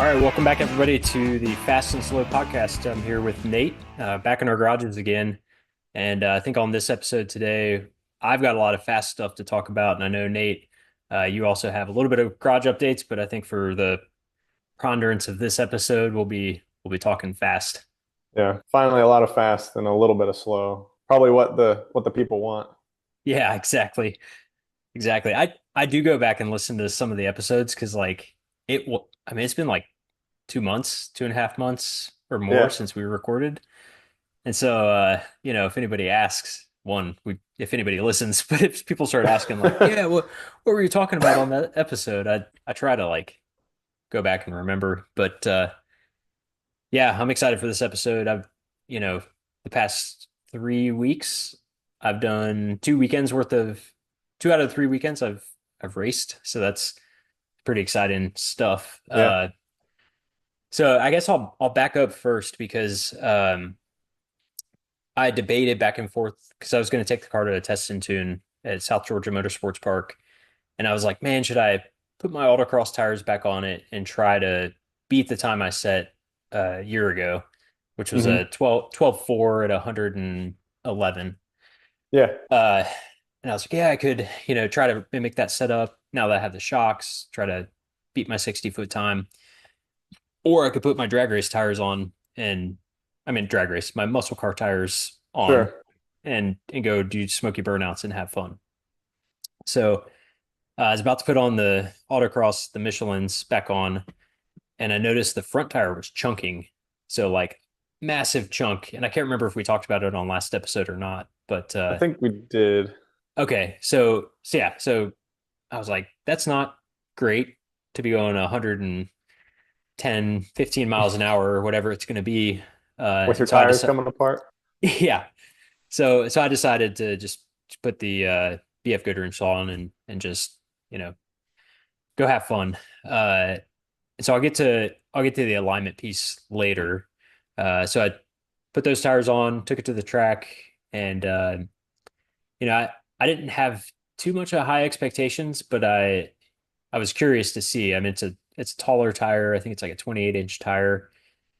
All right, welcome back, everybody, to the Fast and Slow podcast. I'm here with Nate, back in our garages again. And I think on this episode today, I've got a lot of fast stuff to talk about. And I know, Nate, you also have a little bit of garage updates, but I think for the ponderance of this episode, we'll be talking fast. Yeah, finally a lot of fast and a little bit of slow. Probably what the people want. Yeah, exactly. Exactly. I do go back and listen to some of the episodes because, like, I mean, it's been like 2 months, 2.5 months or more Yeah. since we recorded. And so, if anybody asks, if anybody listens, but if people start asking, like, yeah, what were you talking about on that episode? I try to like go back and remember. But yeah, I'm excited for this episode. You know, the past 3 weeks, I've done 2 weekends worth of 2 out of 3 weekends I've raced. So that's pretty exciting stuff. Yeah. So I guess I'll back up first because I debated back and forth because I was going to take the car to a test and tune at South Georgia Motorsports Park. And I was like, man, should I put my autocross tires back on it and try to beat the time I set a year ago, which was hmm a 12.4 at 111. Yeah. Uh, and I was like, yeah, I could, try to mimic that setup now that I have the shocks, try to beat my 60-foot time. Or I could put my drag race tires on and I mean drag race, my muscle car tires on Sure. and go do smoky burnouts and have fun. So I was about to put on the autocross, the Michelin's back on, and I noticed the front tire was chunking. So like massive chunk. And I can't remember if we talked about it on last episode or not, but I think we did. okay. So I was like, that's not great to be going 110, 15 miles an hour or whatever it's going to be. With your And so I tires decided, coming apart. yeah. So I decided to just put the BF Goodwrench on and just, you know, go have fun. So I'll get to the alignment piece later. So I put those tires on, took it to the track, and I didn't have too much of high expectations, but I was curious to see. I mean, it's a taller tire. I think it's like a 28-inch tire.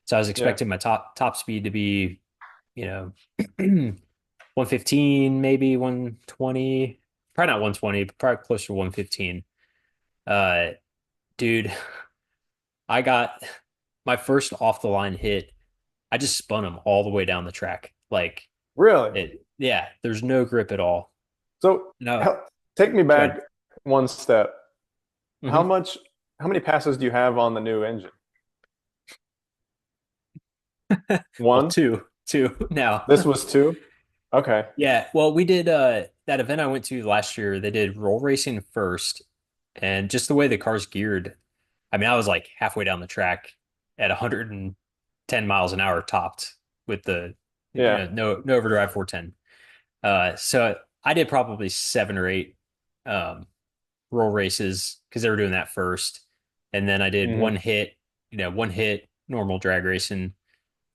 So I was Yeah. expecting my top speed to be, you know, 115, maybe 120, probably not 120, but probably closer to 115. Uh, dude, I got my first off the line hit. I just spun him all the way down the track. Like Really? yeah, there's no grip at all. So No, hel- take me go ahead. back one step. How Hmm. much, how many passes do you have on the new engine? Well, One? two now. This was two? Okay. Yeah, well, we did that event I went to last year. They did roll racing first, and just the way the car's geared, I mean, I was like halfway down the track at 110 miles an hour topped with the Yeah. no overdrive 410. So I did probably seven or eight um roll races because they were doing that first, and then I did hmm one hit normal drag racing,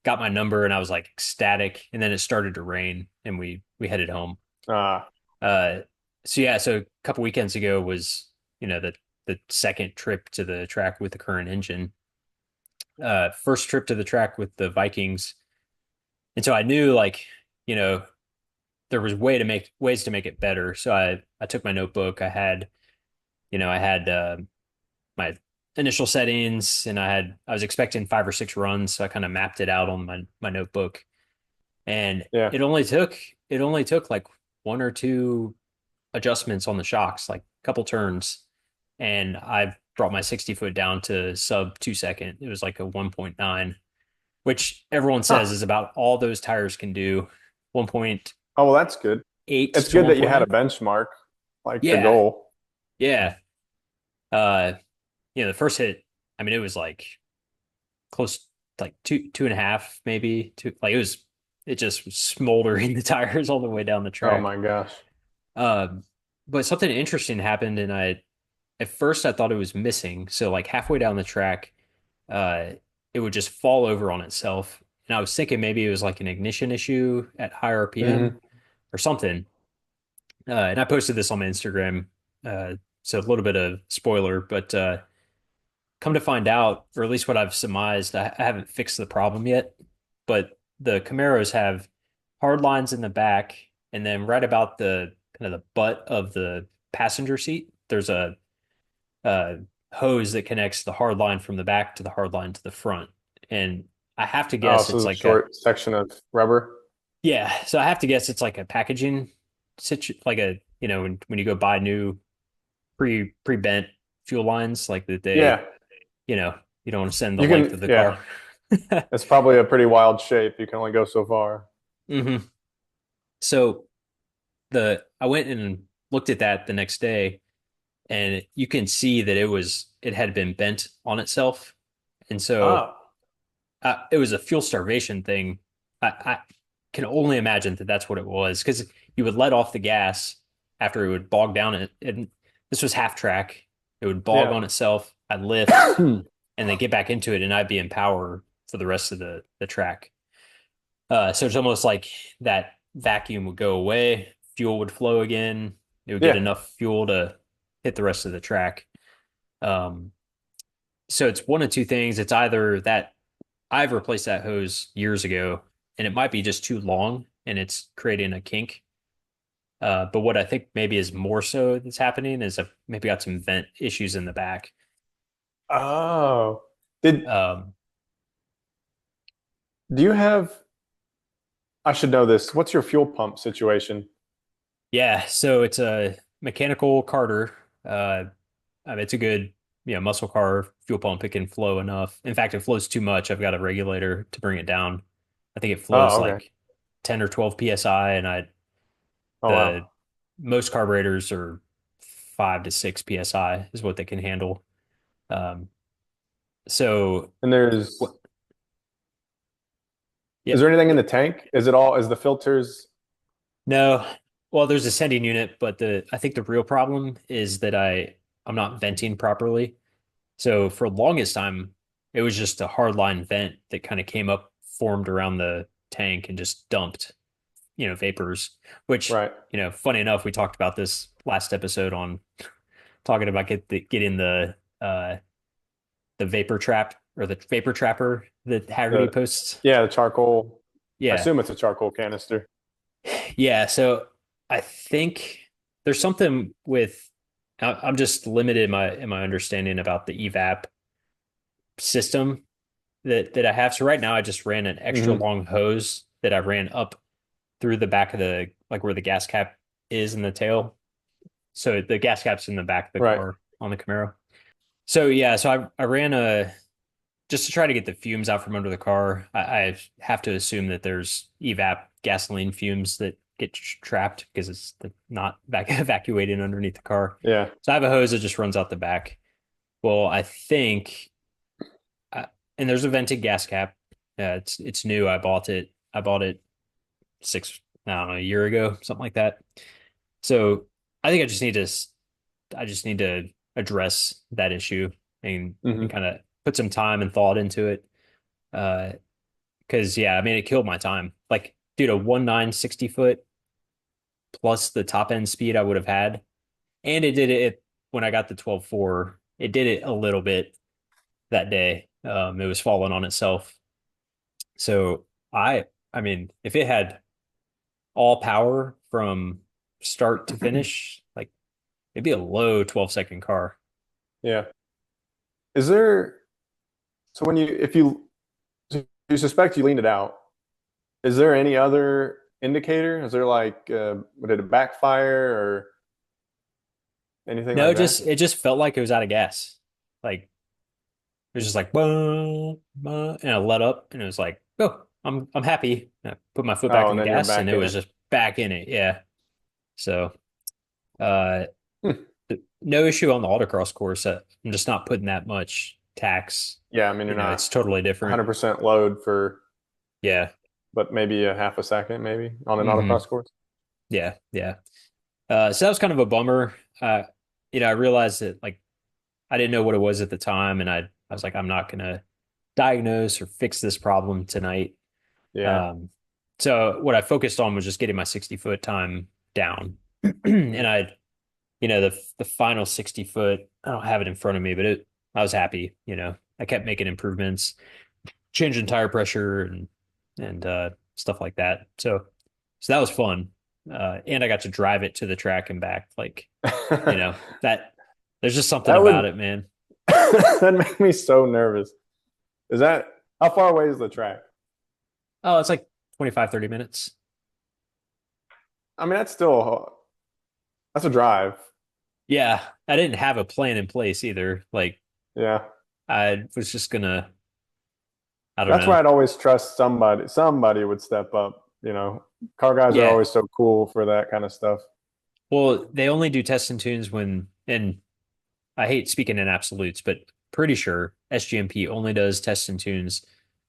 got my number, and I was like ecstatic. And then it started to rain, and we headed home. Ah, Uh, so yeah, so a couple weekends ago was the second trip to the track with the current engine. First trip to the track with the Vikings, and so I knew like you know there was ways to make it better. So I took my notebook. I had my initial settings, and I was expecting 5 or 6 runs, so I kind of mapped it out on my notebook, and yeah. it only took like one or two adjustments on the shocks, like a couple turns, and I brought my 60-foot down to sub 2 second. It was like a 1.9, which everyone says Huh. is about all those tires can do. 1.8 Oh, well, that's good. It's to good that you had a 1.9. benchmark, like the Yeah, goal. yeah. Uh, the first hit, I mean, it was like close, like two and a half, maybe two. Like it just was smoldering the tires all the way down the Oh track. my gosh. Um, but something interesting happened, and at first I thought it was missing. So like halfway down the track, uh, it would just fall over on itself. And I was thinking maybe it was like an ignition issue at high RPM hmm or something. And I posted this on my Instagram. So a little bit of spoiler, but come to find out, or at least what I've surmised, I haven't fixed the problem yet, but the Camaros have hard lines in the back, and then right about the kind of the butt of the passenger seat, there's a hose that connects the hard line from the back to the hard line to the front. And I have to Oh, guess so it's it's a like a short section of rubber. yeah, so I have to guess it's like a packaging like a when you go buy new pre-bent fuel lines like that Yeah, you know you don't want to send the you length can. of the Yeah, car. it's probably a pretty wild shape. You can only go so far. hmm So the I went and looked at that the next day, and you can see that it had been bent on itself, and so Oh, it was a fuel starvation thing. I can only imagine that that's what it was because you would let off the gas after it would bog down it. And this was half track. It would bog yeah. on itself. I'd lift and then get back into it, and I'd be in power for the rest of the track. So it's almost like that vacuum would go away, fuel would flow again. It would get Yeah. enough fuel to hit the rest of the track. Um, so it's one of two things. It's either that I've replaced that hose years ago, and it might be just too long and it's creating a kink. But what I think maybe is more so that's happening is I've maybe got some vent issues in the back. Oh, did Um, do you have? I should know this. What's your fuel pump situation? yeah, so it's a mechanical Carter. I mean, it's a good, muscle car fuel pump. It can flow enough. In fact, it flows too much. I've got a regulator to bring it down. I think it flows Oh, okay. like 10 or 12 psi, and Oh, the wow. most carburetors are 5 to 6 psi is what they can handle. Um, so And what? is there Yep. anything in the tank? Is it all, is the filters? No. Well, there's a sending unit, but the I think the real problem is that I'm not venting properly. So for the longest time, it was just a hardline vent that kind of came up, formed around the tank, and just dumped, vapors. Which, Right. funny enough, we talked about this last episode on talking about getting the vapor trap or the vapor trapper that Haggerty The, posts. yeah, the charcoal. I Yeah. assume it's a charcoal canister. Yeah. So I think there's something with I'm just limited in my understanding about the evap system that I have. So right now I just ran an extra Hmm. long hose that I ran up through the back of the like where the gas cap is in the tail. So the gas cap's in the back of the Right. car on the Camaro. So yeah, so I ran a just to try to get the fumes out from under the car. I have to assume that there's evap gasoline fumes that get trapped because it's not evacuating underneath the car. Yeah. So I have a hose that just runs out the back. Well, I think, and there's a vented gas cap. It's new. I bought it. I bought it I don't know, a year ago, something like that. So I think I just need to address that issue and Hmm. kind of put some time and thought into it. Uh, because yeah, I mean, it killed my time. Like, dude, a 1960 foot plus the top end speed I would have had, and it did it when I got the 12.4. It did it a little bit that day. It was falling on itself. So I mean, if it had all power from start to finish, like it'd be a low 12-second car. Yeah. Is there, so when you, if you, so you suspect you leaned it out, is there any other indicator? Is there like, did it backfire or anything No, like that? it just felt like it was out of gas. Like it was just like, "Bah, bah," and I let up, and it was like, oh, I'm happy. And I put my foot back Oh, in and the then you're gas, and back it in was it. just back in it. Yeah. So, uh, Hmm. no issue on the autocross course. I'm just not putting that much tax. Yeah, I mean, you're not It's totally different. 100% load for, Yeah. but maybe a half a second, maybe on an hmm autocross course. Yeah. Yeah. So that was kind of a bummer. I realized that like I didn't know what it was at the time, and I was like, I'm not gonna diagnose or fix this problem tonight. Yeah. Um, so what I focused on was just getting my 60 foot time down. And Mhm. the final 60 foot, I don't have it in front of me, but I was happy. I kept making improvements, changing tire pressure and stuff like that. So that was fun. And I got to drive it to the track and back. Like, that there's just something That about would it, man. that make me so nervous. Is that how far away is the track? Oh, it's like 25, 30 minutes. I mean, that's a drive. Yeah, I didn't have a plan in place either. Like, Yeah. I was just gonna, I don't That's why know. I'd always trust somebody. Somebody would step up. Car guys are Yeah. always so cool for that kind of stuff. Well, they only do tests and tunes and I hate speaking in absolutes, but pretty sure SGMP only does tests and tunes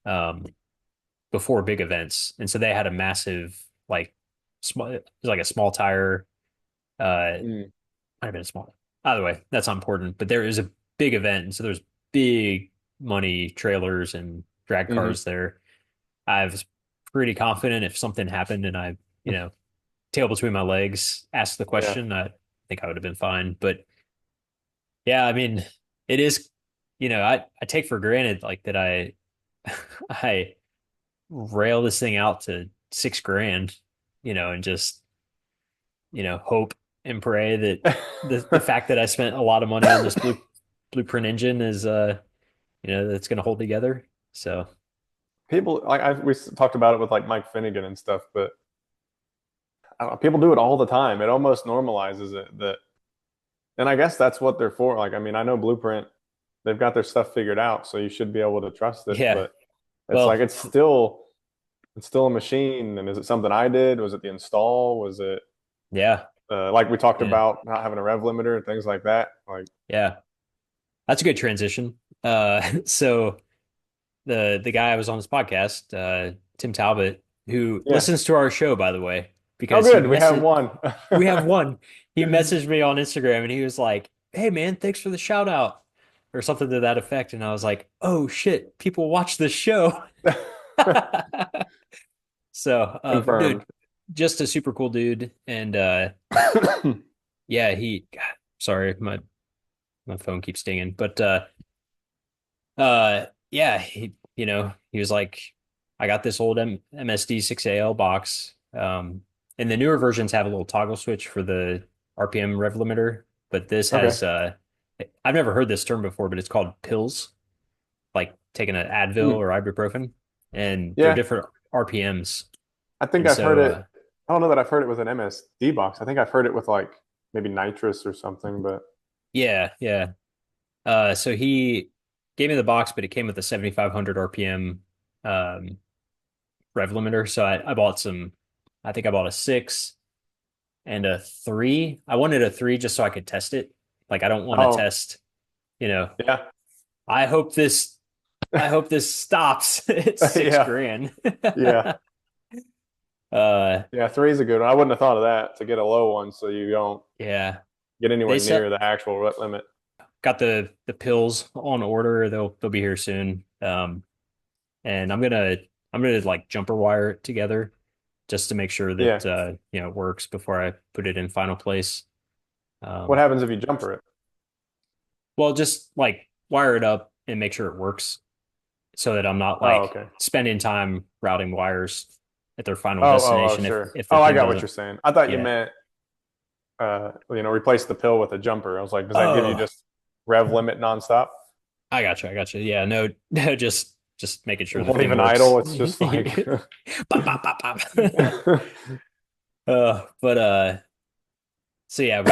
um, before big events. And so they had a massive, like, small, it was like a small tire. Might Mm. have been a small. Either way, that's not important. But there is a big event. And so there's big money trailers and drag Hmm. cars there. I was pretty confident if something happened and tail between my legs, asked the Yeah. question, I think I would have been fine. But yeah, I mean, it is, I take for granted like that I rail this thing out to 6 grand, and just, hope and pray that the fact that I spent a lot of money on this blueprint engine is that's gonna hold together. So People like we talked about it with like Mike Finnegan and stuff, but I don't know, people do it all the time. It almost normalizes it that, and I guess that's what they're for. Like, I mean, I know Blueprint, they've got their stuff figured out, so you should be able to trust it. yeah. But it's like Well, it's still a machine. And is it something I did? Was it the install? Was it yeah, like we talked yeah, about not having a rev limiter and things like that? Like, yeah. That's a good transition. So the guy I was on this podcast, Tim Talbot, who yeah. listens to our show, by the way, Oh, because good. We have one. we have one. He messaged me on Instagram and he was like, "Hey man, thanks for the shout out," or something to that effect. And I was like, "Oh shit, people watch this show." So, dude, Confirmed. just a super cool dude, and yeah, God, sorry, my phone keeps dinging, but yeah, he was like, I got this old MSD 6AL box. And the newer versions have a little toggle switch for the RPM rev limiter, but this Okay. has I've never heard this term before, but it's called pills, like taking an Advil Hmm. or ibuprofen, and they're Yeah. different RPMs. I think And I've heard so it. I don't know that I've heard it with an MSD box. I think I've heard it with like maybe nitrous or something, but yeah, yeah. So he gave me the box, but it came with a 7,500 RPM um rev limiter. So I bought I think I bought a 6 and a 3. I wanted a 3 just so I could test it. Like I don't want to oh, test, you know, yeah. I hope this I hope this stops at six Yeah. grand. Yeah. uh Yeah. Three is a good one. I wouldn't have thought of that to get a low one so you don't yeah. get anywhere They near sell the actual limit. got the pills on order. They'll be here soon. And I'm gonna like jumper wire it together just to make sure Yeah. that it works before I put it in final place. What Um, happens if you jumper it? well, just like wire it up and make sure it works so that I'm not Oh, like okay. spending time routing wires at their final Oh, destination if sure. if the Oh, I thing got what doesn't. you're saying. I thought you Yeah. meant, replace the pill with a jumper. I was like, does that give you Oh, just rev limit nonstop? I got you. I got you. Yeah. No, no, just making sure It the won't thing even works. idle. It's just like, Pop, pop, pop, pop. But so yeah,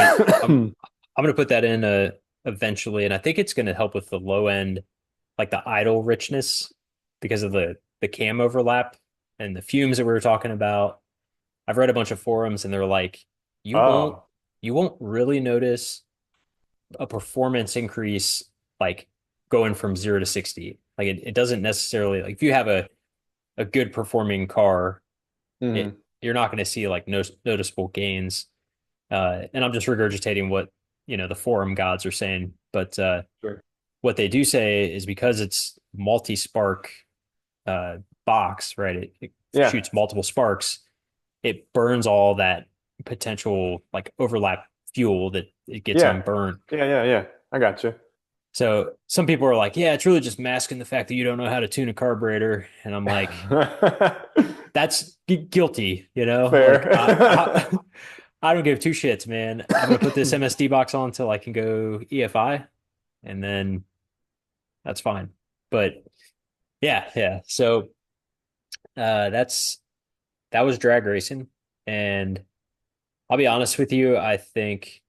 I'm gonna put that in eventually, and I think it's gonna help with the low end, like the idle richness, because of the cam overlap and the fumes that we were talking about. I've read a bunch of forums, and they're like, you won't oh, you won't really notice a performance increase like going from 0 to 60. Like it doesn't necessarily like if you have a good performing car, hmm, you're not going to see like no noticeable gains. And I'm just regurgitating what the forum gods are saying, but sure. what they do say is because it's multi-spark uh, box, right? It Yeah. shoots multiple sparks. It burns all that potential like overlap fuel that it gets Yeah. unburnt. Yeah. Yeah. Yeah. I got you. So some people are like, yeah, it's really just masking the fact that you don't know how to tune a carburetor. And I'm like, that's guilty, you know? Like Fair. I don't give two shits, man. I'm gonna put this MSD box on until I can go EFI, and then that's fine. But yeah, yeah. So that's that was drag racing, and I'll be honest with you, I think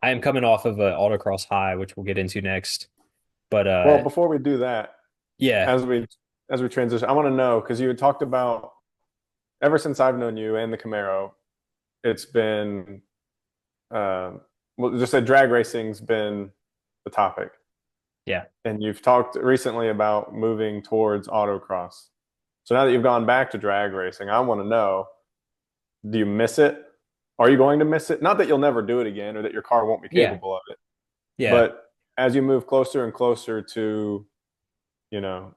I am coming off of an autocross high, which we'll get into next. But Well, before we do that, yeah, as we transition, I want to know because you had talked about ever since I've known you and the Camaro, it's been well, just that drag racing's been the topic, yeah, and you've talked recently about moving towards autocross. So now that you've gone back to drag racing, I want to know, do you miss it? Are you going to miss it? Not that you'll never do it again or that your car won't be yeah, capable of it, yeah. but as you move closer and closer to, you know,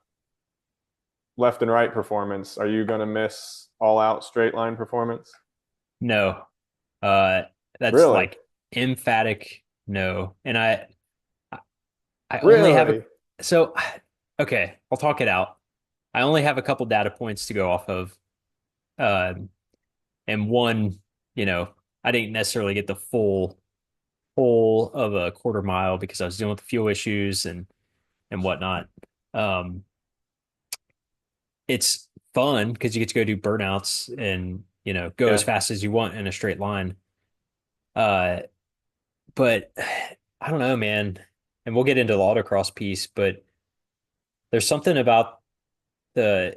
left and right performance, are you going to miss all out straight line performance? No. Uh that's Really? like emphatic no. And I only have a Really? so okay, I'll talk it out. I only have a couple data points to go off of. Um and one, you know, I didn't necessarily get the full whole of a quarter mile because I was dealing with the fuel issues and whatnot. Um it's fun because you get to go do burnouts and, you know, go as Yeah. fast as you want in a straight line. Uh but I don't know, man. And we'll get into the autocross piece, but there's something about the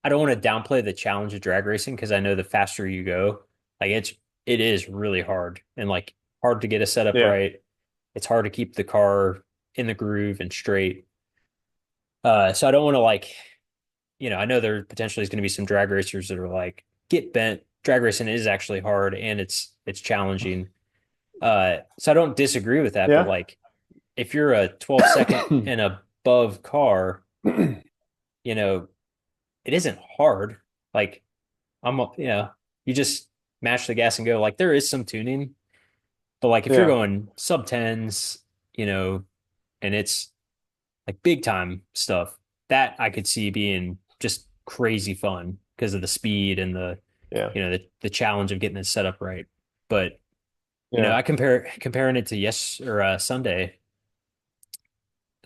I don't want to downplay the challenge of drag racing because I know the faster you go, like it is really hard and like hard to get a setup Yeah. right. It's hard to keep the car in the groove and straight. So I don't want to like, you know, I know there potentially is going to be some drag racers that are like, get bent. Drag racing is actually hard and it's challenging. So I don't disagree with that, but Yeah. like if you're a 12-second and above car, you know, it isn't hard. Like you know, you just mash the gas and go. Like there is some tuning, but like if you're Yeah. going sub tens, you know, and it's like big time stuff, that I could see being just crazy fun because of the speed and Yeah. you know, the challenge of getting it set up right. But you know, Yeah. I comparing it to yes or Sunday.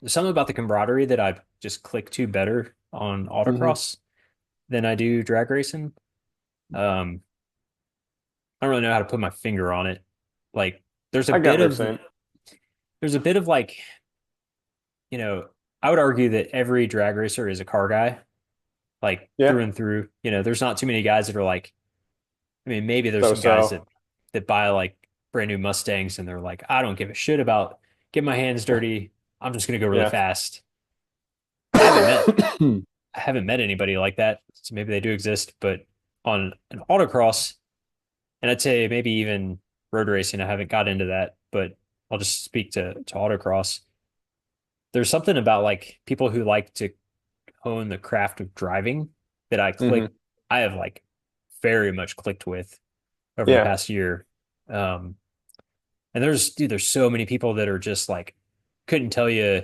There's something about the camaraderie that I just click to better on Hmm. autocross than I do drag racing. Um, I don't really know how to put my finger on it. Like there's a I got bit what you're of saying. there's a bit of like, you know, I would argue that every drag racer is a car guy, like through Yeah. and through. You know, there's not too many guys that are like, I mean, maybe there's So some guys so. that buy like brand new Mustangs and they're like, I don't give a shit about getting my hands dirty. I'm just gonna go really Yeah. fast. I haven't met I haven't met anybody like that. So maybe they do exist, but on an autocross, and I'd say maybe even road racing, I haven't got into that, but I'll just speak to autocross. There's something about like people who like to hone the craft of driving that Hmm. I have like very much clicked with over the Yeah. past year. Um, and there's so many people that are just like couldn't tell you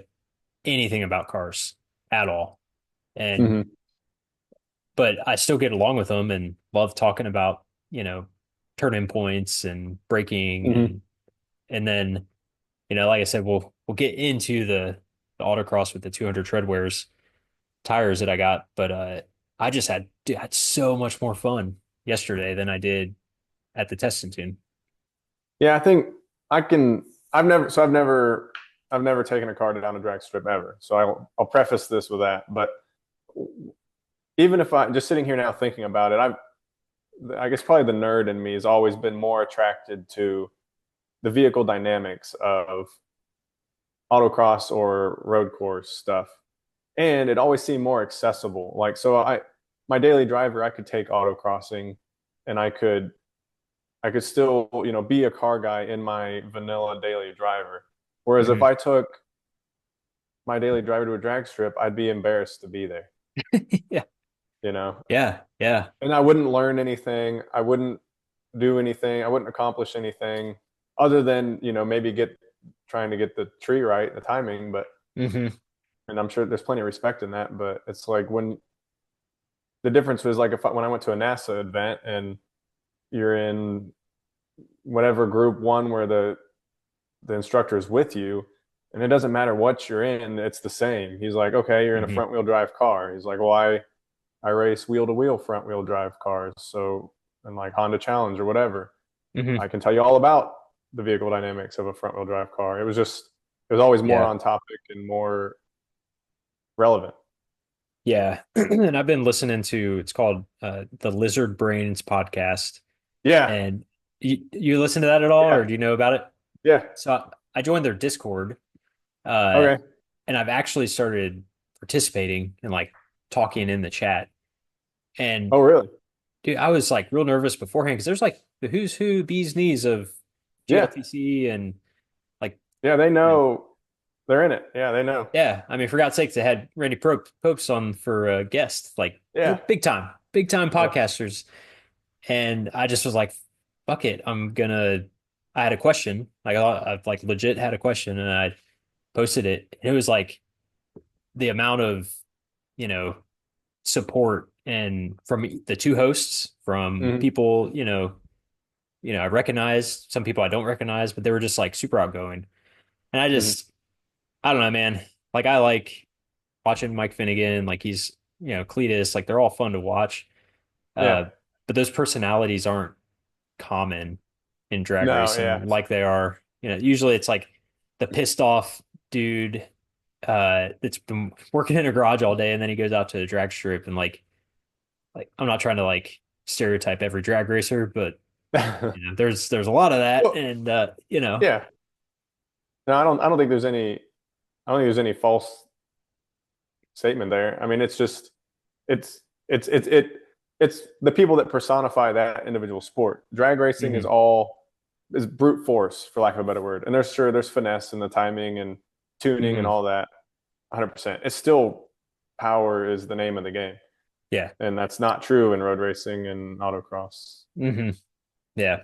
anything about cars at all. And Hmm. but I still get along with them and love talking about, you know, turning points and braking Hmm. and then, you know, like I said, we'll get into the autocross with the 200 treadwears tires that I got, but I just had so much more fun yesterday than I did at the testing tune. Yeah. I think I can. I've never taken a car down a drag strip ever. So I'll preface this with that. But even if I just sitting here now thinking about it, I guess probably the nerd in me has always been more attracted to the vehicle dynamics of autocross or road course stuff. And it always seemed more accessible. Like, so my daily driver, I could take autocrossing and I could still, be a car guy in my vanilla daily driver. Whereas if Hmm. I took my daily driver to a drag strip, I'd be embarrassed to be there, Yeah. you know? Yeah. Yeah. And I wouldn't learn anything. I wouldn't do anything. I wouldn't accomplish anything other than, maybe get trying to get the tree right, the timing. But Hmm. and I'm sure there's plenty of respect in that. But it's like when the difference was like if when I went to a NASA event and you're in whatever group one where the instructor is with you, and it doesn't matter what you're in, it's the same. He's like, okay, you're in a Hmm. front wheel drive car. He's like, well, I race wheel to wheel front wheel drive cars, so and like Honda Challenge or whatever. Hmm. I can tell you all about the vehicle dynamics of a front wheel drive car. It was always more Yeah. on topic and more relevant. Yeah. And I've been listening to, it's called the Lizard Brains podcast. Yeah, And you listen to that at all, or yeah, do you know about it? yeah. So I joined their Discord, uh, Okay. and I've actually started participating and like talking in the chat. And Oh, really? dude, I was like real nervous beforehand because there's like the who's who, bees knees of Yeah, GLTC and like, yeah. They you know, know they're in it. Yeah, they know. yeah. I mean, for God's sakes, they had Randy Popes on for a guest, like Yeah, big time yeah. podcasters. And I just was like, fuck it. I had a question. Like I've like legit had a question and I posted it. And it was like the amount of, you know, support and from the two hosts, from Hmm. people, I recognize, some people I don't recognize, but they were just like super outgoing. And Hmm. I don't know, man. Like I like watching Mike Finnegan, like he's, Cletus, like they're all fun to watch. Yeah. Uh, but those personalities aren't common in drag No. Yeah. racing like they are. Usually it's like the pissed off dude that's been working in a garage all day and then he goes out to a drag strip and like I'm not trying to like stereotype every drag racer, but there's a lot of that Well, and yeah. No, I don't think there's any. I don't think there's any false statement there. I mean, it's just it's it's it's it it's the people that personify that individual sport. Drag racing hmm is brute force, for lack of a better word. And there's finesse and the timing and tuning and hmm all that. 100%. It's still power is the name of the game, yeah. and that's not true in road racing and autocross. hmm yeah.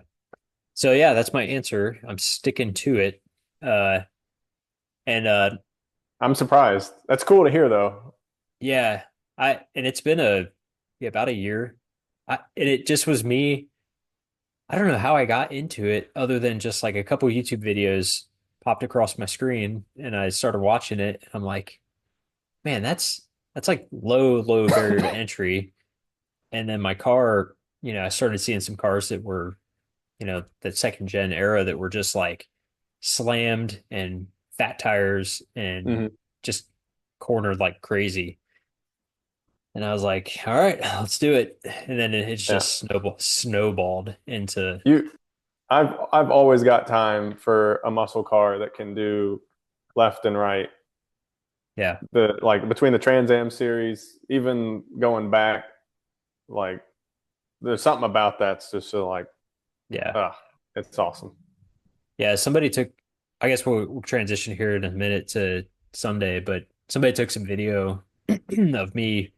So yeah, that's my answer. I'm sticking to it. Uh and I'm surprised. That's cool to hear, though. Yeah, and it's been about a year. And it just was me. I don't know how I got into it other than just like a couple YouTube videos popped across my screen and I started watching it. And I'm like, man, that's like low barrier to entry. And then my car, I started seeing some cars that were, that second gen era that were just like slammed and fat tires and Mhm. just cornered like crazy. And I was like, all right, let's do it. And then it's Yeah. just snowballed into, You I've always got time for a muscle car that can do left and right. yeah, The like between the Trans Am series, even going back, like there's something about that's just so like, yeah, ah, it's awesome. yeah. Somebody took, I guess we'll transition here in a minute to Sunday, but somebody took some video of me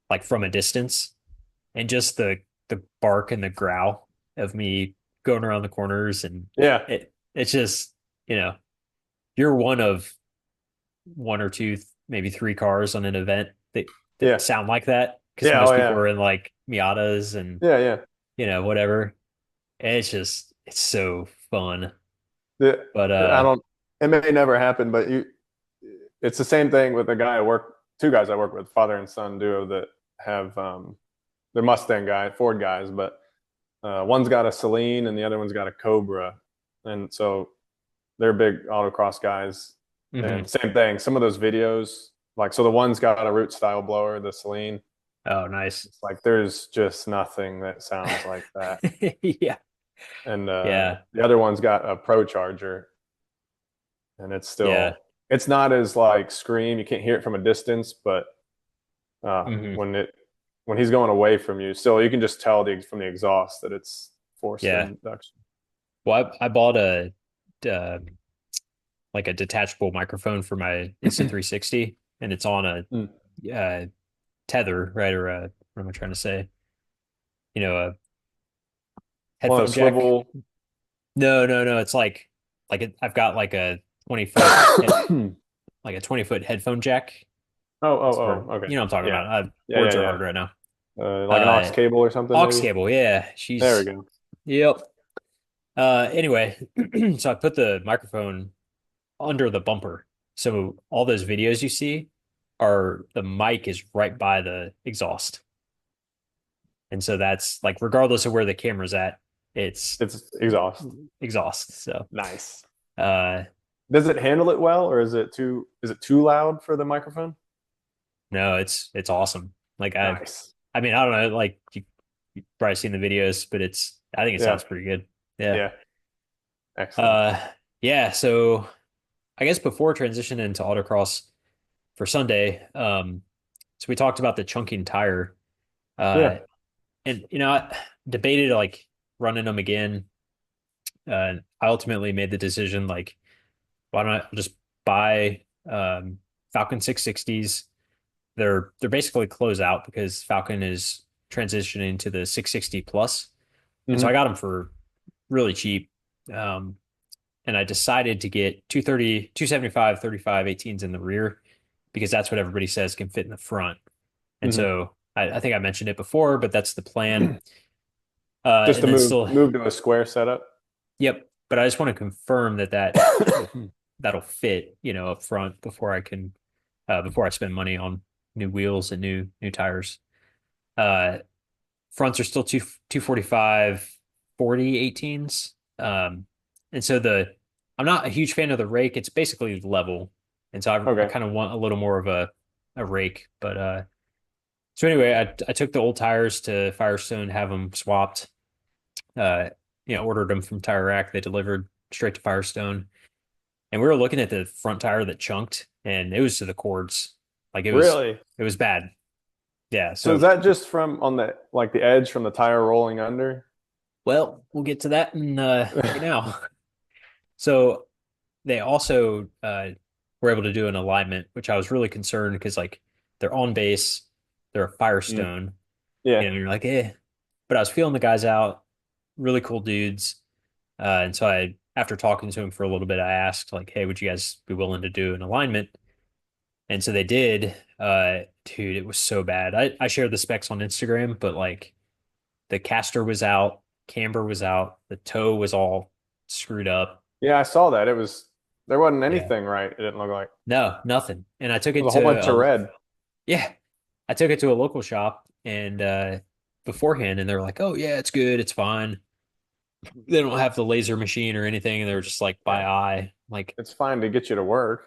like from a distance and just the bark and the growl of me going around the corners and Yeah, it's just, you know, you're one of one or two, maybe three cars on an event that yeah, sound like that because yeah, most oh people yeah, are in like Miatas and yeah, yeah. whatever. And it's so fun. The, But I don't. It may never happen, but it's the same thing with the guy I work. Two guys I work with, father and son duo that have they're Mustang guy, Ford guys, but one's got a Celine and the other one's got a Cobra, and so they're big autocross guys. mhm. And same thing. Some of those videos, like so, the one's got a root style blower, the Celine. Oh, nice. It's like there's just nothing that sounds like that. Yeah. And Yeah. the other one's got a Pro Charger, and Yeah. it's not as like scream. You can't hear it from a distance, but hmm when he's going away from you, still you can just tell from the exhaust that it's forced Yeah. induction. Well, I bought uh, like a detachable microphone for my Insta 360, and it's on Mm. a tether, right? Or what am I trying to say? A One of headphone those jack. swivel. No, no, no. It's I've got like 20 foot Oh, like a 20-foot headphone jack. oh, For oh, okay. you know what I'm talking Yeah. about. Yeah, Words yeah, are yeah. hard right now. Like an aux Uh, cable or something, aux maybe. cable, yeah. There we She's go. yep. Anyway, so I put the microphone under the bumper. So all those videos you see are the mic is right by the exhaust. And so that's like regardless of where the camera's at, it's It's exhaust. exhaust. So Nice. uh Does it handle it well, or is it too loud for the microphone? no, it's awesome. Like Nice. I mean, I don't know, like you've probably seen the videos, but I think it Yeah. sounds pretty good. Yeah. Yeah. Excellent. Uh yeah, so I guess before transitioning into autocross for Sunday, so we talked about the chunking tire. Yeah. Uh and I debated like running them again. I ultimately made the decision like why don't I just buy Falcon 660s? They're basically close out because Falcon is transitioning to the 660 plus. And so I Hmm. got them for really cheap. Um, and I decided to get 230, 275, 35, 18s in the rear because that's what everybody says can fit in the front. And Hmm. so I think I mentioned it before, but that's the plan. Just And to then move still, move to a square setup. yep. But I just want to confirm that'll fit, up front before I can before I spend money on new wheels and new tires. Uh, Fronts are still 245 40 18s. And so I'm not a huge fan of the rake. It's basically level. And so I Okay. kind of want a little more of a rake. But so anyway, I took the old tires to Firestone, have them swapped. Uh, ordered them from Tire Rack. They delivered straight to Firestone. And we were looking at the front tire that chunked, and it was to the cords. Like Really? it was bad. Yeah. So is So, that just from on the like the edge from the tire rolling under? well, we'll get to that in right now. So they also were able to do an alignment, which I was really concerned because like they're on base, they're a Mm. Firestone, Yeah. and you're like, eh. But I was feeling the guys out, really cool dudes. And so after talking to him for a little bit, I asked like, hey, would you guys be willing to do an alignment? And so they did. Dude, it was so bad. I shared the specs on Instagram, but like the caster was out, camber was out, the toe was all screwed up. Yeah, I saw that. There wasn't Yeah. anything right. It didn't look like. No, nothing. And I took It it was a whole bunch of red. yeah, I took it to a local shop and beforehand and they're like, "Oh yeah, it's good, it's fine." They don't have the laser machine or anything and they're just like by Yeah. eye. Like, It's fine to get you to work.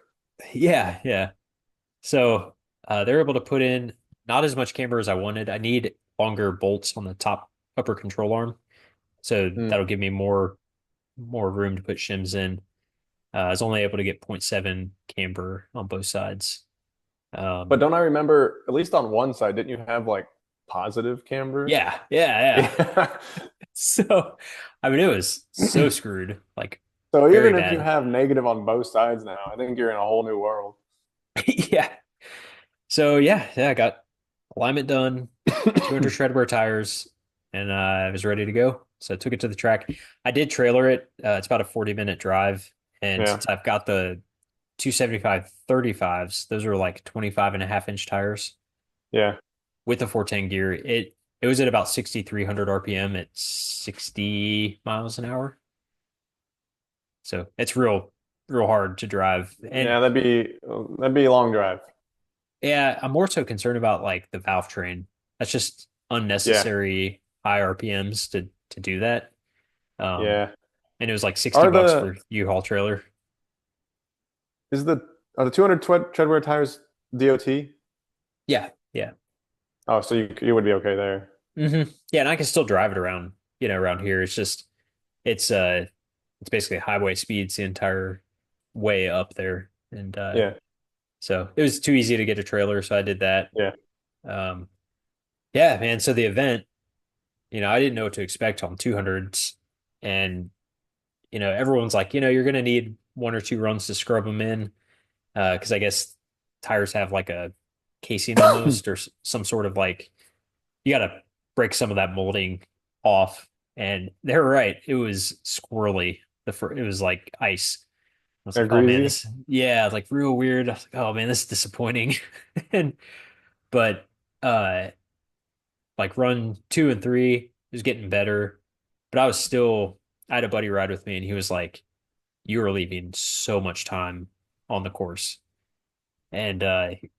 yeah, yeah. So, they're able to put in not as much camber as I wanted. I need longer bolts on the top upper control arm. So Mm. that'll give me more room to put shims in. I was only able to get point 0.7 camber on both sides. But Um, don't I remember, at least on one side, didn't you have like positive camber? yeah, yeah, yeah. Yeah. So, I mean, it was so screwed, like So very even if you bad. have negative on both sides now, I think you're in a whole new world. Yeah. So yeah, I got alignment done, 200 shred wear tires, and I was ready to go. So I took it to the track. I did trailer it. It's about a 40-minute drive. And Yeah. since I've got the 275 35s, those are like 25.5 inch tires Yeah. with the 410 gear. It was at about 6,300 RPM at 60 miles an hour. So it's real hard to drive. And Yeah, that'd be a long drive. yeah, I'm more so concerned about like the valve train. That's just Yeah. unnecessary high RPMs to do that. Um, Yeah. and it was like 60 Are bucks the for U-Haul trailer. is the are the 200 treadwear tires DOT? Yeah, yeah. Oh, so you would be okay there. Yeah, and I can still drive it around, around here. It's just it's uh it's basically highway speeds the entire way up there. And Yeah. so it was too easy to get a trailer, so I did that. Yeah. Um, yeah, man. So the event, I didn't know what to expect on 200s. And everyone's like, you're going to need one or two runs to scrub them in. Because I guess tires have like a casing almost or some sort of like, you got to break some of that molding off. And they're right. It was squirrely. It was like ice. was They're like, oh man, greasy. this, yeah, like real weird. I was like, oh man, this is disappointing. And, but, uh, like run 2 and 3 was getting better, but I had a buddy ride with me and he was like, you are leaving so much time on the course. And,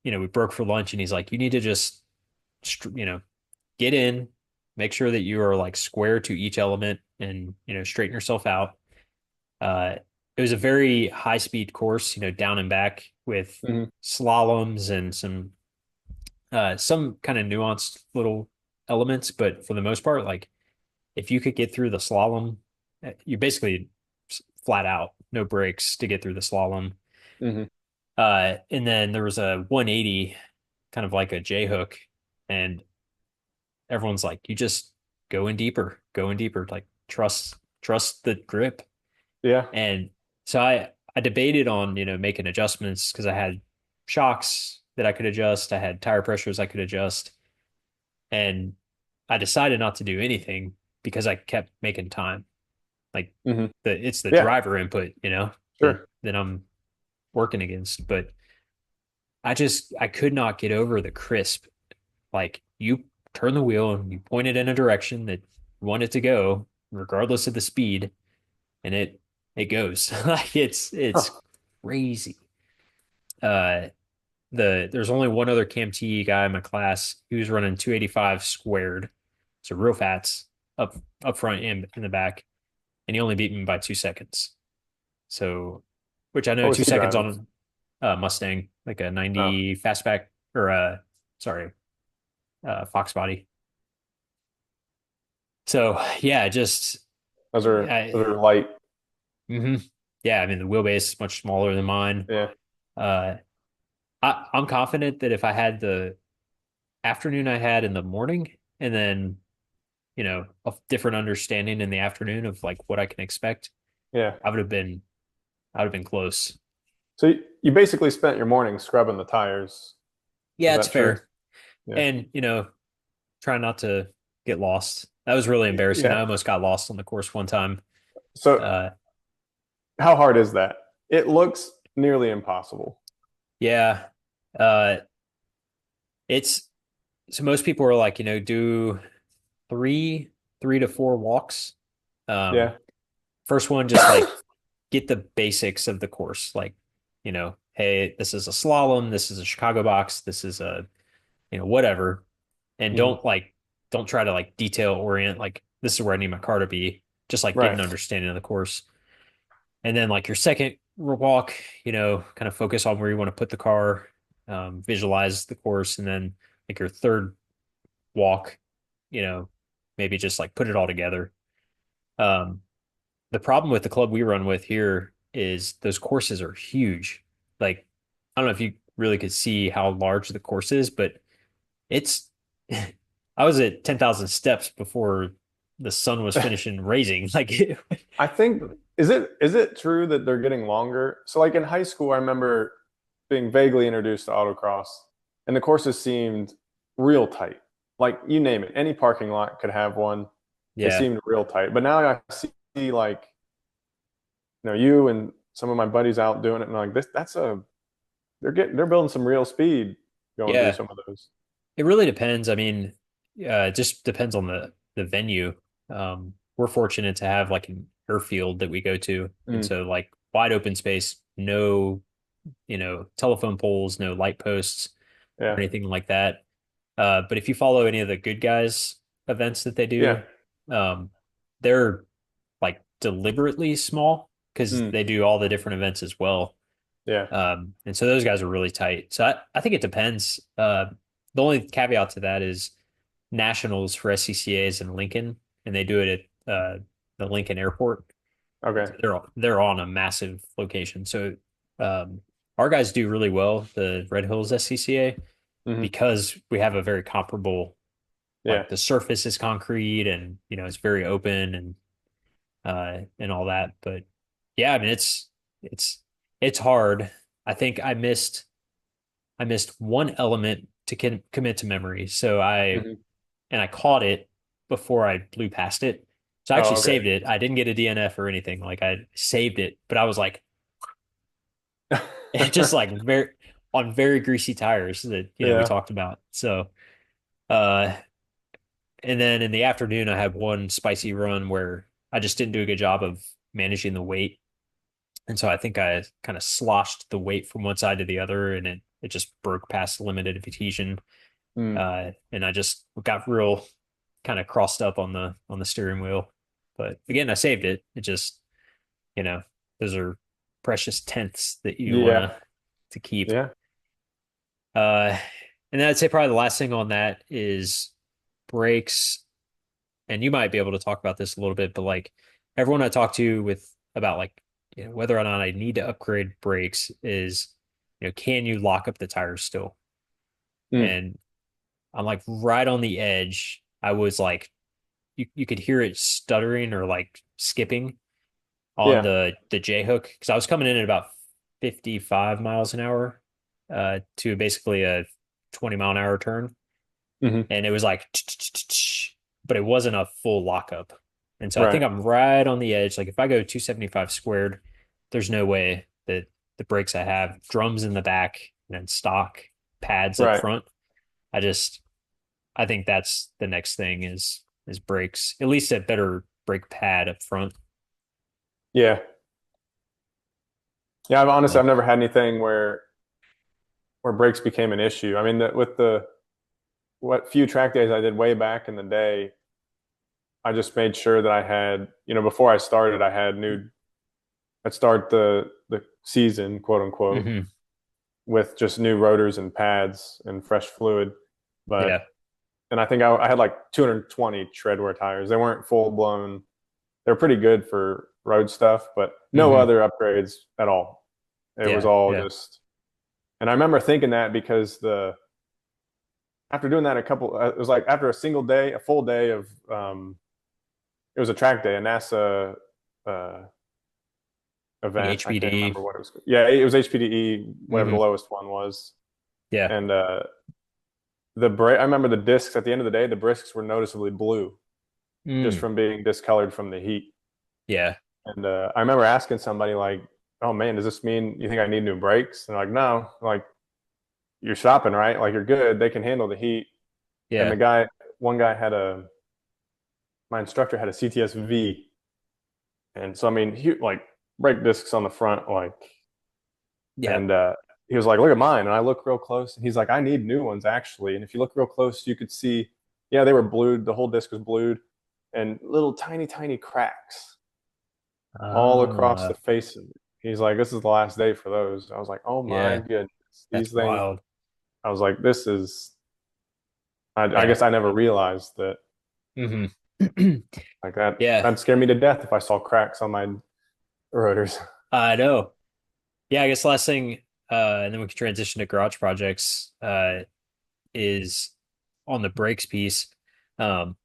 we broke for lunch and he's like, you need to just, get in, make sure that you are like square to each element and, straighten yourself out. Uh, it was a very high speed course, down and back with Hmm. slaloms and some kind of nuanced little elements, but for the most part, like if you could get through the slalom, you basically flat out, no brakes to get through the slalom. Hmm. And then there was a 180, kind of like a J hook, and everyone's like, you just go in deeper, like trust the grip. Yeah. And so I debated on, making adjustments because I had shocks that I could adjust, I had tire pressures I could adjust, and I decided not to do anything because I kept making time. Like Hmm. it's the Yeah. driver input, that Sure. I'm working against. But I could not get over the crisp. Like you turn the wheel and you point it in a direction that you want it to go, regardless of the speed, and it goes. Like it's Huh. crazy. Uh there's only one other CAMT guy in my class. He was running 285 squared. So real fats up front and in the back. And he only beat me by 2 seconds. So which I What know was two he seconds driving? on a Mustang, like a Oh, 90 fastback or sorry, Fox body. So yeah, just those I are light. hmm yeah, I mean the wheelbase is much smaller than mine. Yeah. Uh I'm confident that if I had the afternoon I had in the morning and then, a different understanding in the afternoon of like what I can expect, Yeah. I would have been I would have been close. So you basically spent your morning scrubbing the tires. Is Yeah, it's that true? fair. Yeah. And, try not to get lost. That was really embarrassing. I Yeah. almost got lost on the course one time. So Uh, how hard is that? It looks nearly impossible. yeah. Uh, it's so most people are like, do three, 3 to 4 walks. Um, Yeah. First one, just like get the basics of the course. Like, hey, this is a slalom, this is a Chicago box, this is a, whatever. And Hmm. don't try to like detail orient, like this is where I need my car to be. Just like get an Right. understanding of the course. And then like your second walk, kind of focus on where you want to put the car, visualize the course, and then like your third walk, you know, maybe just like put it all together. Um, the problem with the club we run with here is those courses are huge. Like, I don't know if you really could see how large the course is, but it's, I was at 10,000 steps before the sun was finishing raising. Like, I think is it true that they're getting longer? So like in high school, I remember being vaguely introduced to autocross, and the courses seemed real tight. Like you name it, any parking lot could have one. They yeah, seemed real tight. But now I see like you and some of my buddies out doing it, and like this, they're building some real speed going through yeah. some of those. It really depends. I mean, it just depends on the venue. We're fortunate to have like an airfield that we go to, and Mm, so like wide open space, no, telephone poles, no light posts or yeah, anything like that. But if you follow any of the good guys events that they yeah, do, um, they're like deliberately small because mm, they do all the different events as well. yeah. And so those guys are really tight. So I think it depends. The only caveat to that is nationals for SCCAs in Lincoln, and they do it at the Lincoln Airport. Okay. They're on a massive location. So um, our guys do really well, the Red Hills SCCA, Hmm. because we have a very comparable, Yeah. like the surface is concrete and it's very open and all that. But yeah, I mean it's it's hard. I think I missed one element to commit to memory. Hmm. And I caught it before I blew past it. So I Oh, actually okay. saved it. I didn't get a DNF or anything. Like I saved it, but I was like, and just like very greasy tires that we Yeah. talked about. So uh and then in the afternoon I had one spicy run where I just didn't do a good job of managing the weight. And so I think I kind of sloshed the weight from one side to the other and it just broke past the limited adhesion. Mm. And I just got real kind of crossed up on the steering wheel. But again, I saved it. It just, you know, those are precious tenths that you want Yeah. to keep. Yeah. Uh, and then I'd say probably the last thing on that is brakes. And you might be able to talk about this a little bit, but like everyone I talk to with about like whether or not I need to upgrade brakes is, can you lock up the tires still? Mm. And I'm like right on the edge. I was like you could hear it stuttering or like skipping on Yeah. the J hook because I was coming in at about 55 miles an hour to basically a 20 mile an hour turn, Hmm. and it was like, but it wasn't a full lockup, and so I think Right. I'm right on the edge. Like if I go 275 squared, there's no way that the brakes I have, drums in the back, and then stock pads up Right. front. I just I think that's the next thing is brakes, at least a better brake pad up front. Yeah. Yeah. Uh, I've never had anything where brakes became an issue. I mean, with the what few track days I did way back in the day, I just made sure that I had, before I started, I'd start the season, quote unquote, mhm. with just new rotors and pads and fresh fluid. But Yeah. and I think I had like 220 treadwear tires. They weren't full blown. They're pretty good for road stuff, but no Hmm. other upgrades at all. It was Yeah. all Yeah. just. And I remember thinking that because the after doing that a couple, it was like after a single day, a full day of it was a track day, a NASA uh, Like event. I can't remember HBD. what it was. Yeah, it was HPDE, whatever the Hmm. lowest one was. Yeah. And the brake, I remember the discs at the end of the day, the discs were noticeably blue just Mm. from being discolored from the heat. Yeah. And I remember asking somebody like, "Oh man, does this mean you think I need new brakes?" And they're like, "No, like you're shopping, right? Like you're good. They can handle the heat." And Yeah. one guy my instructor had a CTS V, and so I mean, he like brake discs on the front, like, Yeah. and he was like, "Look at mine," and I look real close, and he's like, "I need new ones actually." And if you look real close, you could see, yeah, they were blued. The whole disc was blued, and little tiny, tiny cracks all across the Ah, face of it. He's like, "This is the last day for those." I was like, "Oh my yeah. goodness, these That's things." wild. I was like, "This is." I Yeah. guess I never realized that Hmm. like that. Yeah. That'd scare me to death if I saw cracks on my rotors. I know. Yeah. I guess last thing, and then we can transition to garage projects, is on the brakes piece. Um,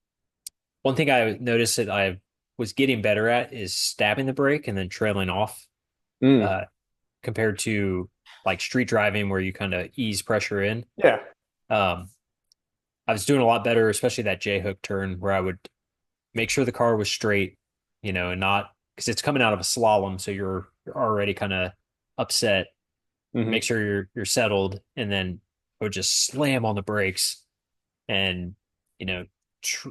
One thing I noticed that I was getting better at is stabbing the brake and then trailing off. Mm, Uh, Compared to like street driving where you kind of ease pressure in. yeah, Um, I was doing a lot better, especially that J hook turn where I would make sure the car was straight, and not because it's coming out of a slalom, so you're already kind of upset. Make hmm, sure you're settled, and then I would just slam on the brakes and you know tr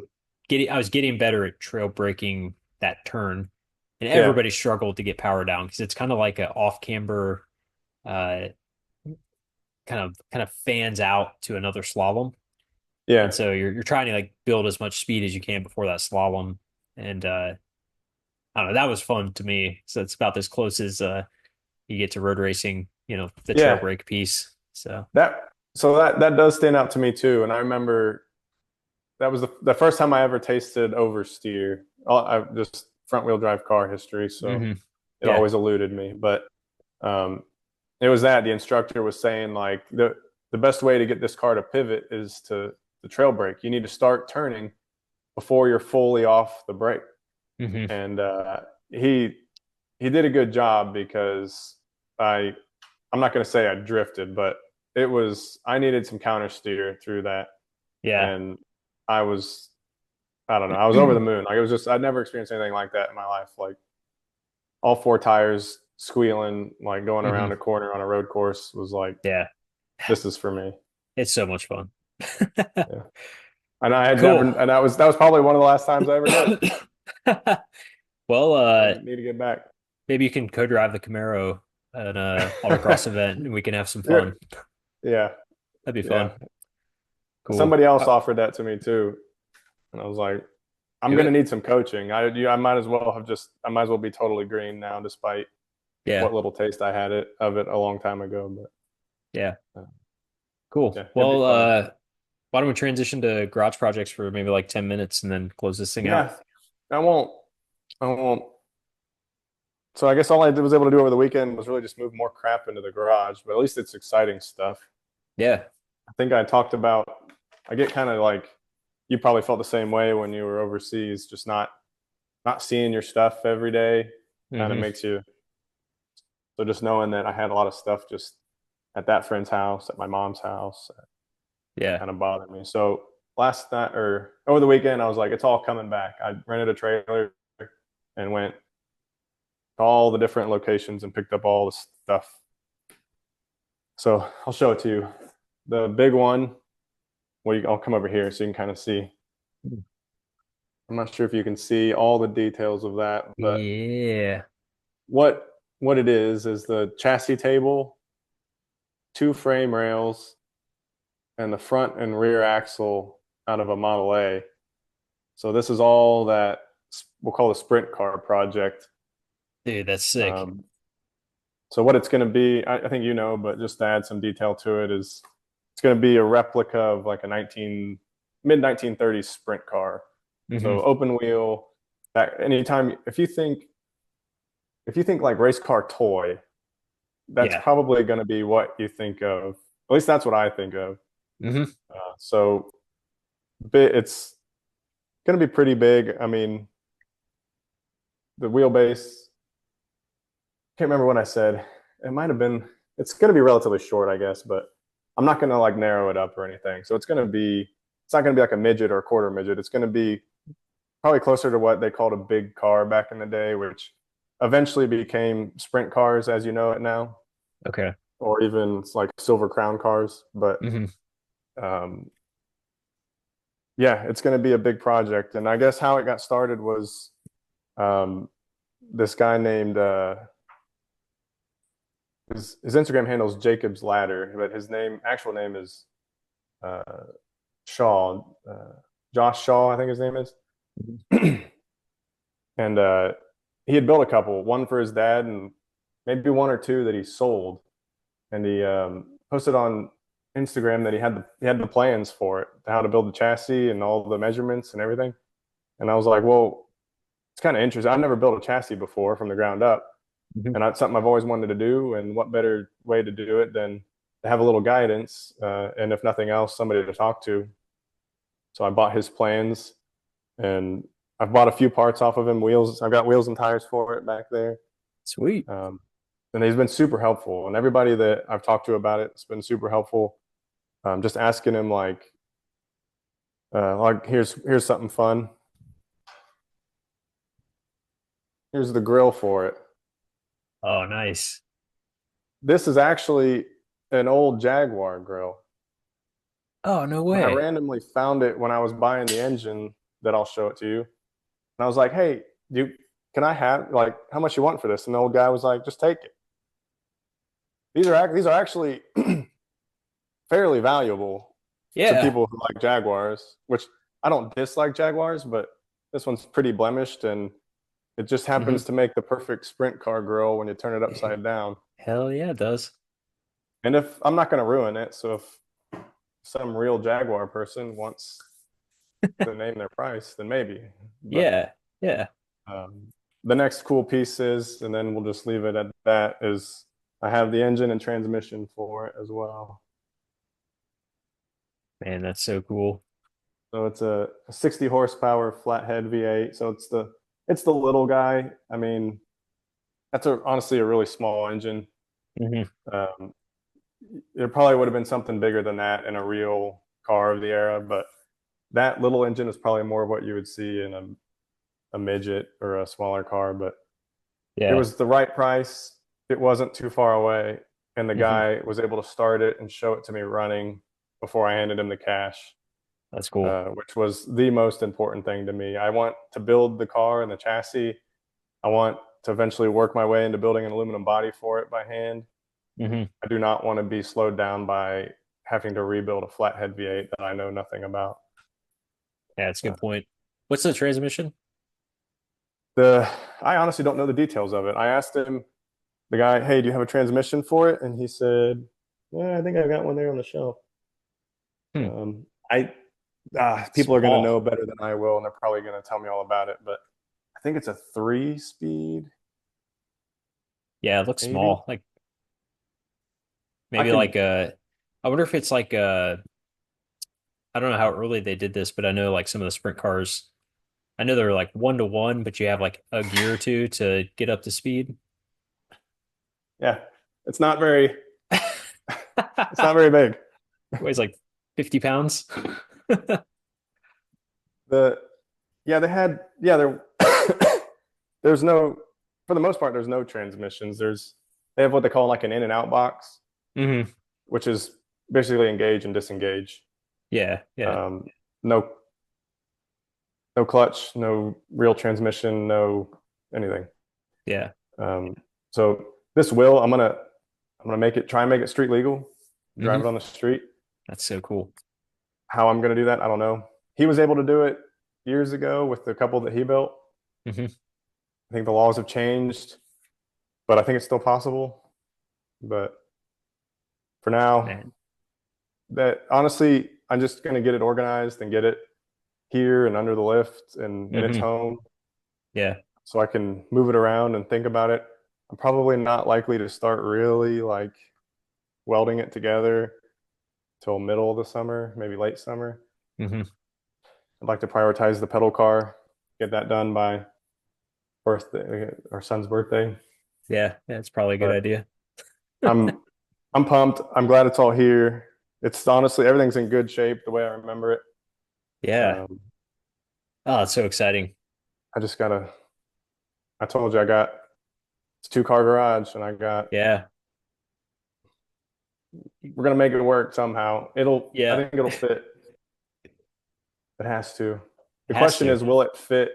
getting I was getting better at trail braking that turn, and yeah, everybody struggled to get power down because it's kind of like a off camber uh kind of fans out to another slalom. And yeah, so you're trying to like build as much speed as you can before that slalom. And I don't know, that was fun to me. So it's about as close as you get to road racing, the trail yeah. brake piece. So That does stand out to me too. And I remember that was the first time I ever tasted oversteer. I just front wheel drive car history, so hmm. it Yeah. always eluded me. But um, it was that the instructor was saying like the best way to get this car to pivot is to the trail brake. You need to start turning before you're fully off the brake. Hmm. And he he did a good job because I I'm not going to say I drifted, but I needed some counter steer through that, Yeah. and I was I don't know I was over the moon. Like it was just I'd never experienced anything like that in my life. Like all four tires squealing, like going Hmm. around a corner on a road course was like, Yeah. this is for me. It's so much fun. Yeah. And I had never, Cool. and that was probably one of the last times I ever did it. Well, I need to get back. maybe you can co-drive the Camaro at a autocross event and we can have some Yeah. fun. Yeah. That'd be Yeah. fun. Cool. Somebody else offered that to me too. And I was like, I'm Do going to it. need some coaching. I I might as well be totally green now, despite Yeah. what little taste I had of it a long time ago. Yeah. But Cool. yeah, it'd be Well, fun. why don't we transition to garage projects for maybe like 10 minutes and then close this thing out? Yeah, I won't. I won't. So I guess all I was able to do over the weekend was really just move more crap into the garage, but at least it's exciting stuff. Yeah. I think I talked about, I get kind of like, you probably felt the same way when you were overseas, just not seeing your stuff every day kind of Hmm. makes you, so just knowing that I had a lot of stuff just at that friend's house, at my mom's house, Yeah. kind of bothered me. So last night or over the weekend, I was like, it's all coming back. I rented a trailer and went to all the different locations and picked up all the stuff. So I'll show it to you. The big one, well, I'll come over here so you can kind of see. I'm not sure if you can see all the details of that, but Yeah. what what it is the chassis table, two frame rails, and the front and rear axle out of a Model A. So this is all that we'll call the sprint car project. Dude, that's sick. Um, so what it's going to be, I think you know, but just to add some detail to it, is it's going to be a replica of like a mid 1930s sprint car. Hmm. So open wheel. That anytime if you think like race car toy, that's Yeah. probably going to be what you think of. At least that's what I think of. Hmm. So it's going to be pretty big. I mean, the wheelbase, can't remember what I said. It might have been, it's going to be relatively short, I guess, but I'm not going to like narrow it up or anything. So it's not going to be like a midget or a quarter midget. It's going to be probably closer to what they called a big car back in the day, which eventually became sprint cars as you know it now, Okay. or even it's like silver crown cars. But Hmm. um, yeah, it's going to be a big project. And I guess how it got started was um, this guy named his Instagram handle is Jacob's Ladder, but his actual name is uh, Shaw, Josh Shaw, I think his name is. And he had built a couple, one for his dad, and maybe one or two that he sold. And he posted on Instagram that he had the plans for it, how to build the chassis and all the measurements and everything. And I was like, well, it's kind of interesting. I've never built a chassis before from the ground up, Hmm. and that's something I've always wanted to do. And what better way to do it than to have a little guidance, and if nothing else, somebody to talk to. So I bought his plans, and I've bought a few parts off of him. Wheels, I've got wheels and tires for it back there. Sweet. Um, and he's been super helpful. And everybody that I've talked to about it, it's been super helpful. Just asking him like here's something fun. Here's the grill for it. Oh, nice. This is actually an old Jaguar grill. Oh, no And I way. randomly found it when I was buying the engine that I'll show it to you. And I was like, hey, can I have like how much you want for this? And the old guy was like, just take it. These are actually fairly valuable to Yeah. people who like Jaguars, which I don't dislike Jaguars, but this one's pretty blemished and it just Hmm. happens to make the perfect sprint car grill when you turn it upside down. Hell yeah, it does. And if I'm not going to ruin it, so if some real Jaguar person wants to name their price, then maybe. But Yeah. Yeah. the next cool piece is, and then we'll just leave it at that, is I have the engine and transmission for it as well. Man, that's so cool. So it's a 60 horsepower flathead V8. So it's the little guy. I mean, honestly a really small engine. Hmm. Um, it probably would have been something bigger than that in a real car of the era, but that little engine is probably more of what you would see in a midget or a smaller car. But it Yeah. was the right price. it wasn't too far away, and the Hmm. guy was able to start it and show it to me running before I handed him the cash, That's cool. which was the most important thing to me. I want to build the car and the chassis. I want to eventually work my way into building an aluminum body for it by hand. Hmm. I do not want to be slowed down by having to rebuild a flathead V8 that I know nothing about. Yeah, that's a Uh, good point. What's the transmission? the I honestly don't know the details of it. I asked him, the guy, "Hey, do you have a transmission for it?" And he said, "Yeah, I think I got one there on the shelf." Hmm. I People are going to know Small. better than I will, and they're probably going to tell me all about it. But I think it's a 3 speed, Yeah, it looks maybe. small. Like I maybe could, like a. I wonder if it's like a. I don't know how early they did this, but I know like some of the sprint cars. I know they're like 1-to-1, but you have like a gear or two to get up to speed. yeah. It's not very, it's not very big. Weighs like 50 pounds. The Yeah, there there's no, for the most part, there's no transmissions. They have what they call like an in and out box, Hmm. which is basically engage and disengage. Yeah, yeah, Um, no, no clutch, no real transmission, no anything. yeah. Um, so I'm gonna try and make it street legal, drive it Hmm. on the street. That's so cool. How I'm gonna do that, I don't know. He was able to do it years ago with the couple that he built. Hmm. I think the laws have changed, but I think it's still possible. But for now, Man. that honestly, I'm just gonna get it organized and get it here and under the lift and in its Hmm. home Yeah, so I can move it around and think about it. I'm probably not likely to start really like welding it together till middle of the summer, maybe late summer. hmm, I'd like to prioritize the pedal car, get that done by birthday, our son's birthday. yeah. That's probably a good But idea. I'm I'm pumped. I'm glad it's all here. It's honestly everything's in good shape the way I remember it. Yeah. Um, Oh, it's so exciting. I just gotta. I told you I got it's 2 car garage, and I got. Yeah, We're gonna make it work somehow. It'll. I yeah. think it'll fit. It has to. The Has question to. is, will it fit?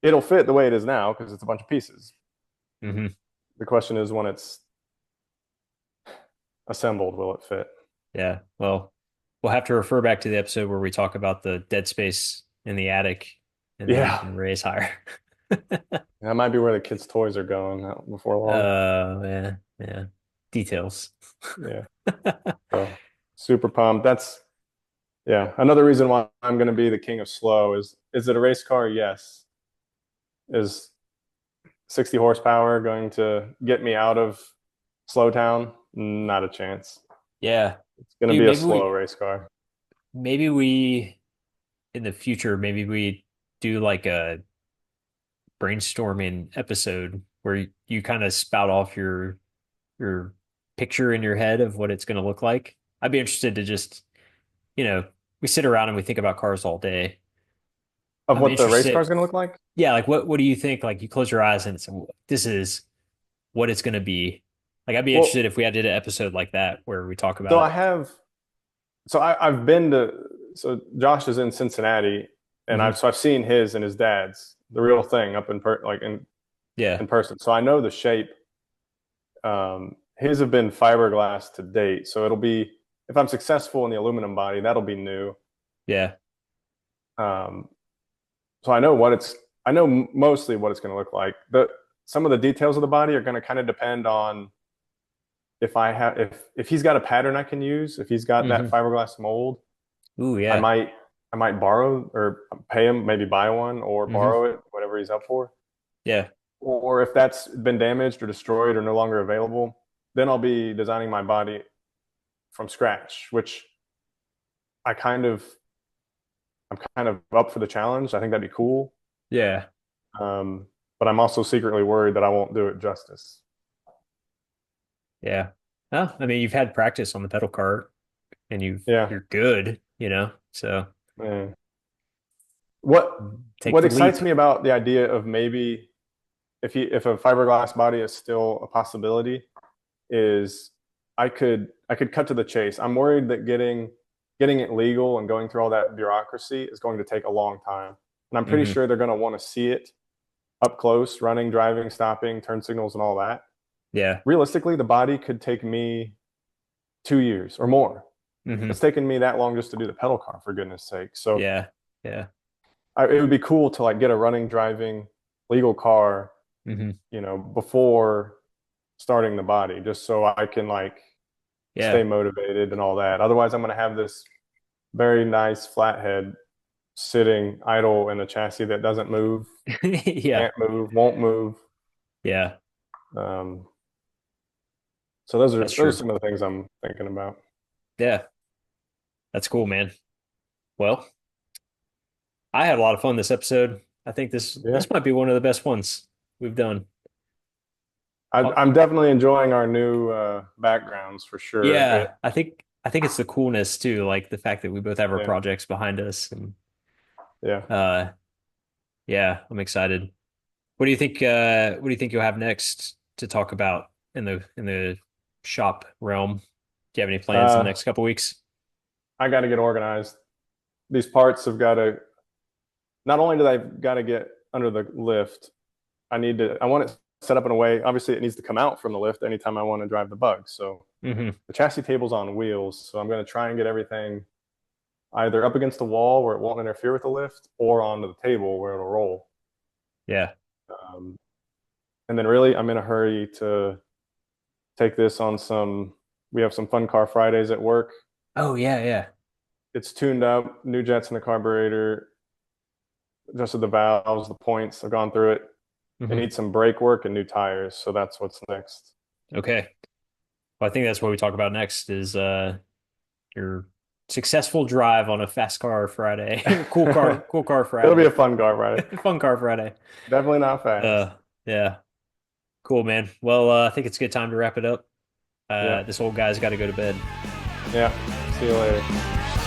It'll fit the way it is now because it's a bunch of pieces. Hmm. The question is, when it's assembled, will it fit? Yeah. Well, we'll have to refer back to the episode where we talk about the dead space in the attic and then you Yeah, can raise higher. that might be where the kids' toys are going before long. Yeah, yeah. Details. Yeah. So super pumped. That's Yeah. Another reason why I'm going to be the king of slow is it a race car? Yes. Is 60 horsepower going to get me out of slow town? Not a chance. Yeah. It's going to Dude, be a slow race car. maybe we in the future, maybe we do like a brainstorming episode where you kind of spout off your picture in your head of what it's going to look like. I'd be interested to just, you know, we sit around and we think about cars all day. Of I'm what the race car interested. is going to look like? Yeah, like what do you think? Like you close your eyes and it's this is what it's going to be. Like I'd be interested Well, if we had did an episode like that where we talk so about I it. have, I've been to, so Josh is in Cincinnati, and Hmm. I've seen his and his dad's, the real thing up Yeah. in person. So I know the shape. His have been fiberglass to date. So it'll be, if I'm successful in the aluminum body, that'll be new. Yeah. Um, so I know mostly what it's going to look like. Some of the details of the body are going to kind of depend on if he's got a pattern I can use, if he's got that Hmm. fiberglass mold, Ooh, I yeah. might I might borrow or pay him, maybe buy one or Hmm. borrow it, whatever he's up for. Yeah. Or if that's been damaged or destroyed or no longer available, then I'll be designing my body from scratch, which I kind of I'm kind of up for the challenge. I think that'd be cool. Yeah. Um, but I'm also secretly worried that I won't do it justice. Yeah. Well, I mean, you've had practice on the pedal cart and Yeah. you're good, you know, so Yeah. What take what the leap. excites me about the idea of maybe if a fiberglass body is still a possibility, is I could cut to the chase. I'm worried that getting it legal and going through all that bureaucracy is going to take a long time. And I'm pretty Hmm. sure they're going to want to see it up close, running, driving, stopping, turn signals, and all that. Yeah. Realistically, the body could take me 2 years or more. Hmm. It's taken me that long just to do the pedal car, for goodness sake. So Yeah. Yeah. it would be cool to like get a running, driving, legal car, Hmm. before starting the body, just so I can like stay Yeah. motivated and all that. Otherwise, I'm going to have this very nice flathead sitting idle in a chassis that doesn't move, Yeah. can't move, won't move. Yeah. Um, so those are That's those are true. some of the things I'm thinking about. Yeah. That's cool, man. Well, I had a lot of fun this episode. I think Yeah, this might be one of the best ones we've done. Uh, I'm definitely enjoying our new backgrounds for sure. yeah, I think it's the coolness too, like the fact that we both have our Yeah, projects behind us, and yeah. uh yeah, I'm excited. What do you think you'll have next to talk about in the shop realm? Do you have any plans in the Uh, next couple weeks? I got to get organized. These parts have got to. Not only do they got to get under the lift, I want it set up in a way. Obviously, it needs to come out from the lift anytime I want to drive the bug. So Hmm. the chassis table's on wheels. So I'm going to try and get everything either up against the wall where it won't interfere with the lift, or onto the table where it'll roll. Yeah. Um, and then really, I'm in a hurry to take this on some. We have some fun car Fridays at work. Oh yeah, yeah. It's tuned up, new jets in the carburetor, adjusted the valves, the points. I've gone through it. It Hmm. needs some brake work and new tires. So that's what's next. Okay. Well, I think that's what we talk about next is your successful drive on a fast car Friday. Cool car It'll be Friday. a fun car Friday. Fun car Friday. Definitely not fast. Yeah. Cool, man. Well, I think it's a good time to wrap it up. Yeah. This old guy's got to go to bed. Yeah. See you later.